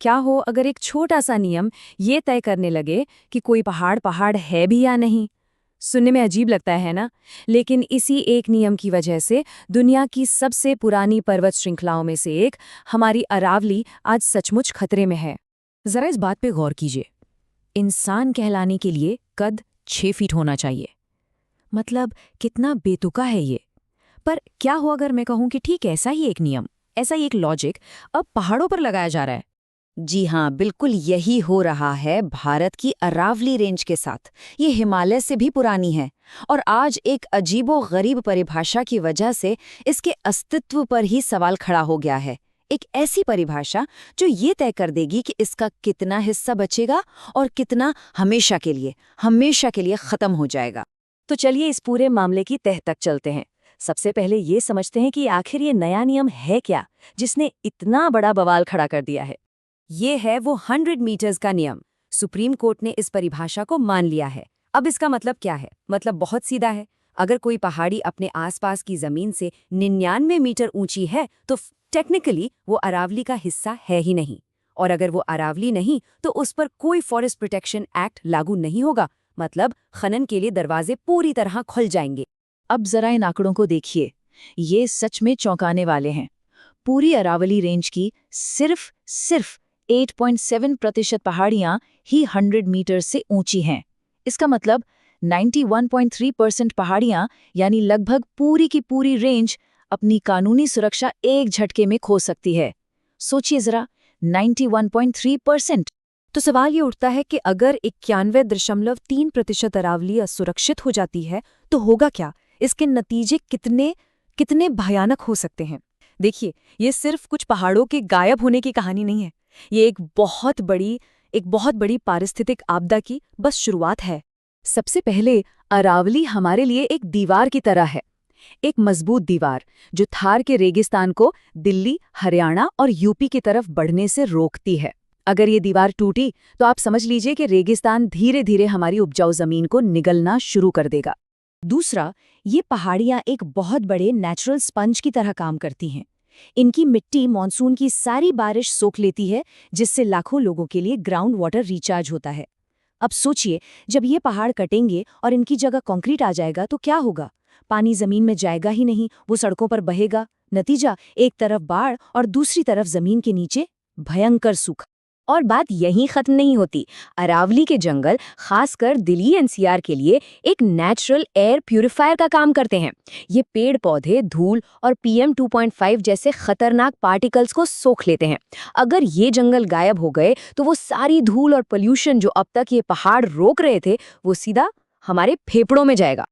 क्या हो अगर एक छोटा सा नियम ये तय करने लगे कि कोई पहाड़ पहाड़ है भी या नहीं। सुनने में अजीब लगता है ना, लेकिन इसी एक नियम की वजह से दुनिया की सबसे पुरानी पर्वत श्रृंखलाओं में से एक, हमारी अरावली, आज सचमुच खतरे में है। जरा इस बात पे गौर कीजिए। इंसान कहलाने के लिए कद 6 फीट होना चाहिए। मतलब कितना बेतुका है ये। पर क्या हो अगर मैं कहूं कि ठीक ऐसा ही एक नियम, ऐसा ही एक लॉजिक अब पहाड़ों पर लगाया जा रहा है। जी हाँ, बिल्कुल यही हो रहा है भारत की अरावली रेंज के साथ। ये हिमालय से भी पुरानी है और आज एक अजीबो-गरीब परिभाषा की वजह से इसके अस्तित्व पर ही सवाल खड़ा हो गया है। एक ऐसी परिभाषा जो ये तय कर देगी कि इसका कितना हिस्सा बचेगा और कितना हमेशा के लिए खत्म हो जाएगा। तो चलिए इस पूरे मामले की तह तक चलते हैं। सबसे पहले ये समझते हैं कि आखिर ये नया नियम है क्या, जिसने इतना बड़ा बवाल खड़ा कर दिया है। ये है वो 100 मीटर्स का नियम। सुप्रीम कोर्ट ने इस परिभाषा को मान लिया है। अब इसका मतलब क्या है? मतलब बहुत सीधा है। अगर कोई पहाड़ी अपने आसपास की जमीन से 99 मीटर ऊंची है तो टेक्निकली वो अरावली का हिस्सा है ही नहीं। और अगर वो अरावली नहीं तो उस पर कोई फॉरेस्ट प्रोटेक्शन एक्ट लागू नहीं होगा। मतलब खनन के लिए दरवाजे पूरी तरह खुल जाएंगे। अब जरा इन आंकड़ों को देखिए, ये सच में चौंकाने वाले हैं। पूरी अरावली रेंज की सिर्फ 8.7% पहाड़ियां ही 100 मीटर से ऊंची हैं। इसका मतलब 91.3% पहाड़ियां, यानी लगभग पूरी की पूरी रेंज, अपनी कानूनी सुरक्षा एक झटके में खो सकती है। सोचिए जरा, 91.3%। तो सवाल ये उठता है कि अगर 91.3% अरावली असुरक्षित हो जाती है तो होगा क्या? इसके नतीजे कितने भयानक हो सकते हैं। देखिए, ये सिर्फ कुछ पहाड़ों के गायब होने की कहानी नहीं है। ये एक बहुत बड़ी पारिस्थितिक आपदा की बस शुरुआत है। सबसे पहले अरावली हमारे लिए एक दीवार की तरह है। एक मजबूत दीवार जो थार के रेगिस्तान को दिल्ली, हरियाणा और यूपी की तरफ बढ़ने से रोकती है। अगर ये दीवार टूटी तो आप समझ लीजिए कि रेगिस्तान धीरे धीरे हमारी उपजाऊ जमीन को निगलना शुरू कर देगा। दूसरा, ये पहाड़ियां एक बहुत बड़े नेचुरल स्पंज की तरह काम करती हैं। इनकी मिट्टी मॉनसून की सारी बारिश सोख लेती है, जिससे लाखों लोगों के लिए ग्राउंड वाटर रिचार्ज होता है। अब सोचिए, जब ये पहाड़ कटेंगे और इनकी जगह कंक्रीट आ जाएगा तो क्या होगा? पानी जमीन में जाएगा ही नहीं, वो सड़कों पर बहेगा। नतीजा, एक तरफ बाढ़ और दूसरी तरफ जमीन के नीचे भयंकर सूखा। और बात यहीं खत्म नहीं होती। अरावली के जंगल खासकर दिल्ली एनसीआर के लिए एक नेचुरल एयर प्यूरिफायर का काम करते हैं। ये पेड़ पौधे धूल और PM 2.5 जैसे खतरनाक पार्टिकल्स को सोख लेते हैं। अगर ये जंगल गायब हो गए तो वो सारी धूल और पोल्यूशन जो अब तक ये पहाड़ रोक रहे थे, वो सीधा हमारे फेफड़ों में जाएगा।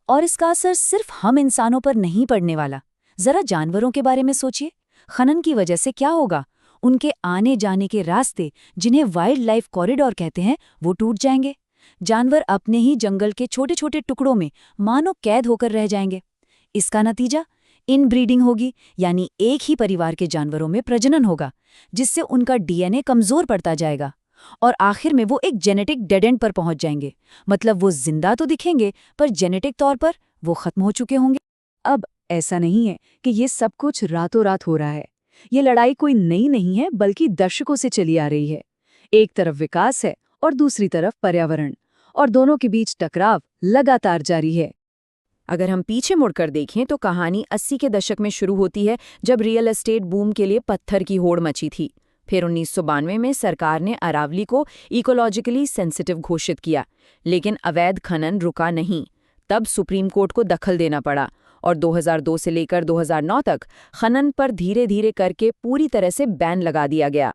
और इसका असर सिर्फ हम इंसानों पर नहीं पड़ने वाला। जरा जानवरों के बारे में सोचिए। खनन की वजह से क्या होगा? उनके आने जाने के रास्ते, जिन्हें वाइल्ड लाइफ कॉरिडोर कहते हैं, वो टूट जाएंगे। जानवर अपने ही जंगल के छोटे छोटे टुकड़ों में मानो कैद होकर रह जाएंगे। इसका नतीजा इनब्रीडिंग होगी, यानी एक ही परिवार के जानवरों में प्रजनन होगा, जिससे उनका DNA कमजोर पड़ता जाएगा और आखिर में वो एक जेनेटिक डेड एंड पर पहुंच जाएंगे। मतलब वो जिंदा तो दिखेंगे, पर जेनेटिक तौर पर वो खत्म हो चुके होंगे। अब ऐसा नहीं है कि ये सब कुछ रातों रात हो रहा है। ये लड़ाई कोई नई नहीं है, बल्कि दशकों से चली आ रही है। एक तरफ विकास है और दूसरी तरफ पर्यावरण, और दोनों के बीच टकराव लगातार जारी है। अगर हम पीछे मुड़कर देखें तो कहानी 80 के दशक में शुरू होती है, जब रियल एस्टेट बूम के लिए पत्थर की होड़ मची थी। फिर 1992 में सरकार ने अरावली को इकोलॉजिकली सेंसिटिव घोषित किया, लेकिन अवैध खनन रुका नहीं। तब सुप्रीम कोर्ट को दखल देना पड़ा और 2002 से लेकर 2009 तक खनन पर धीरे धीरे करके पूरी तरह से बैन लगा दिया गया।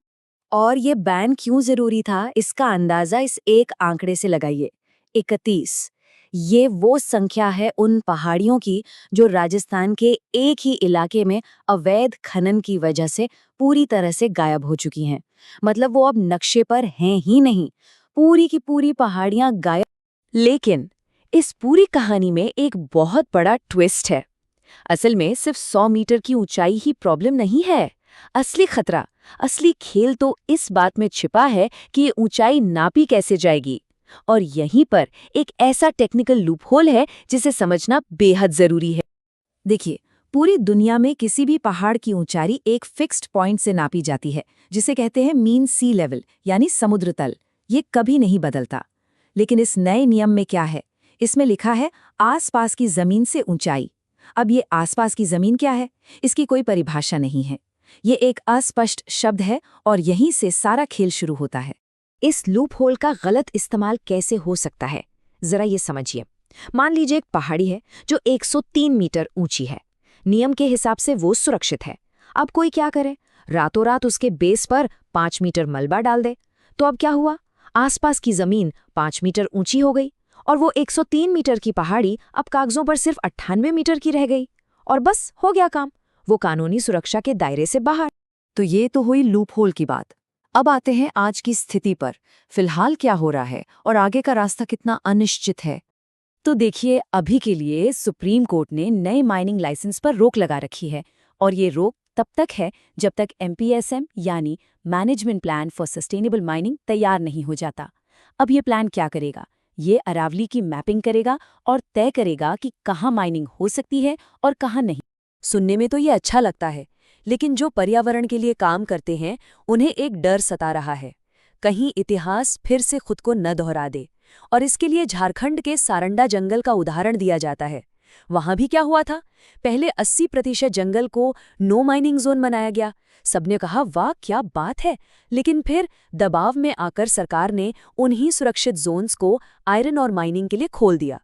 और ये बैन क्यों जरूरी था, इसका अंदाजा इस एक आंकड़े से लगाइए, 31। ये वो संख्या है उन पहाड़ियों की जो राजस्थान के एक ही इलाके में अवैध खनन की वजह से पूरी तरह से गायब हो चुकी हैं। मतलब वो अब नक्शे पर हैं ही नहीं, पूरी की पूरी पहाड़ियां गायब। लेकिन इस पूरी कहानी में एक बहुत बड़ा ट्विस्ट है। असल में सिर्फ 100 मीटर की ऊंचाई ही प्रॉब्लम नहीं है। असली खतरा, असली खेल तो इस बात में छिपा है कि ये ऊंचाई नापी कैसे जाएगी। और यहीं पर एक ऐसा टेक्निकल लूपहोल है जिसे समझना बेहद जरूरी है। देखिए, पूरी दुनिया में किसी भी पहाड़ की ऊंचाई एक फिक्स्ड पॉइंट से नापी जाती है, जिसे कहते हैं मीन सी लेवल यानी समुद्र तल। ये कभी नहीं बदलता। लेकिन इस नए नियम में क्या है? इसमें लिखा है आसपास की जमीन से ऊंचाई। अब ये आसपास की जमीन क्या है? इसकी कोई परिभाषा नहीं है। ये एक अस्पष्ट शब्द है और यहीं से सारा खेल शुरू होता है। इस लूप होल का गलत इस्तेमाल कैसे हो सकता है, जरा ये समझिए। मान लीजिए एक पहाड़ी है जो 103 मीटर ऊंची है। नियम के हिसाब से वो सुरक्षित है। अब कोई क्या करे? रातों रात उसके बेस पर 5 मीटर मलबा डाल दे। तो अब क्या हुआ? आसपास की जमीन 5 मीटर ऊंची हो गई और वो 103 मीटर की पहाड़ी अब कागजों पर सिर्फ 98 मीटर की रह गई। और बस हो गया काम, वो कानूनी सुरक्षा के दायरे से बाहर। तो ये तो हुई लूप होल की बात। अब आते हैं आज की स्थिति पर। फिलहाल क्या हो रहा है और आगे का रास्ता कितना अनिश्चित है। तो देखिए, अभी के लिए सुप्रीम कोर्ट ने नए माइनिंग लाइसेंस पर रोक लगा रखी है और ये रोक तब तक है जब तक MPSM यानी management plan for sustainable mining तैयार नहीं हो जाता। अब ये प्लान क्या करेगा? ये अरावली की मैपिंग करेगा और तय करेगा कि कहाँ माइनिंग हो सकती है और कहाँ नहीं। सुनने में तो ये अच्छा लगता है, लेकिन जो पर्यावरण के लिए काम करते हैं उन्हें एक डर सता रहा है, कहीं इतिहास फिर से खुद को न दोहरा दे। और इसके लिए झारखंड के सारंडा जंगल का उदाहरण दिया जाता है। वहां भी क्या हुआ था? पहले 80% जंगल को नो माइनिंग जोन बनाया गया। सबने कहा वाह क्या बात है, लेकिन फिर दबाव में आकर सरकार ने उन्हीं सुरक्षित जोन्स को आयरन और माइनिंग के लिए खोल दिया।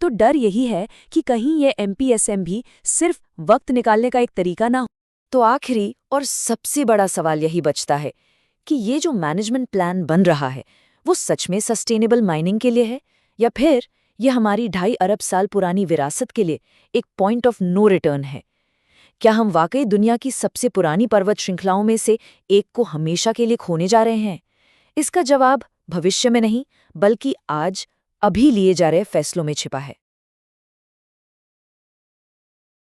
तो डर यही है कि कहीं ये MPSM भी सिर्फ वक्त निकालने का एक तरीका ना हो। तो आखिरी और सबसे बड़ा सवाल यही बचता है कि ये जो मैनेजमेंट प्लान बन रहा है वो सच में सस्टेनेबल माइनिंग के लिए है, या फिर ये हमारी 2.5 अरब साल पुरानी विरासत के लिए एक पॉइंट ऑफ नो रिटर्न है? क्या हम वाकई दुनिया की सबसे पुरानी पर्वत श्रृंखलाओं में से एक को हमेशा के लिए खोने जा रहे हैं? इसका जवाब भविष्य में नहीं, बल्कि आज, अभी लिए जा रहे फैसलों में छिपा है।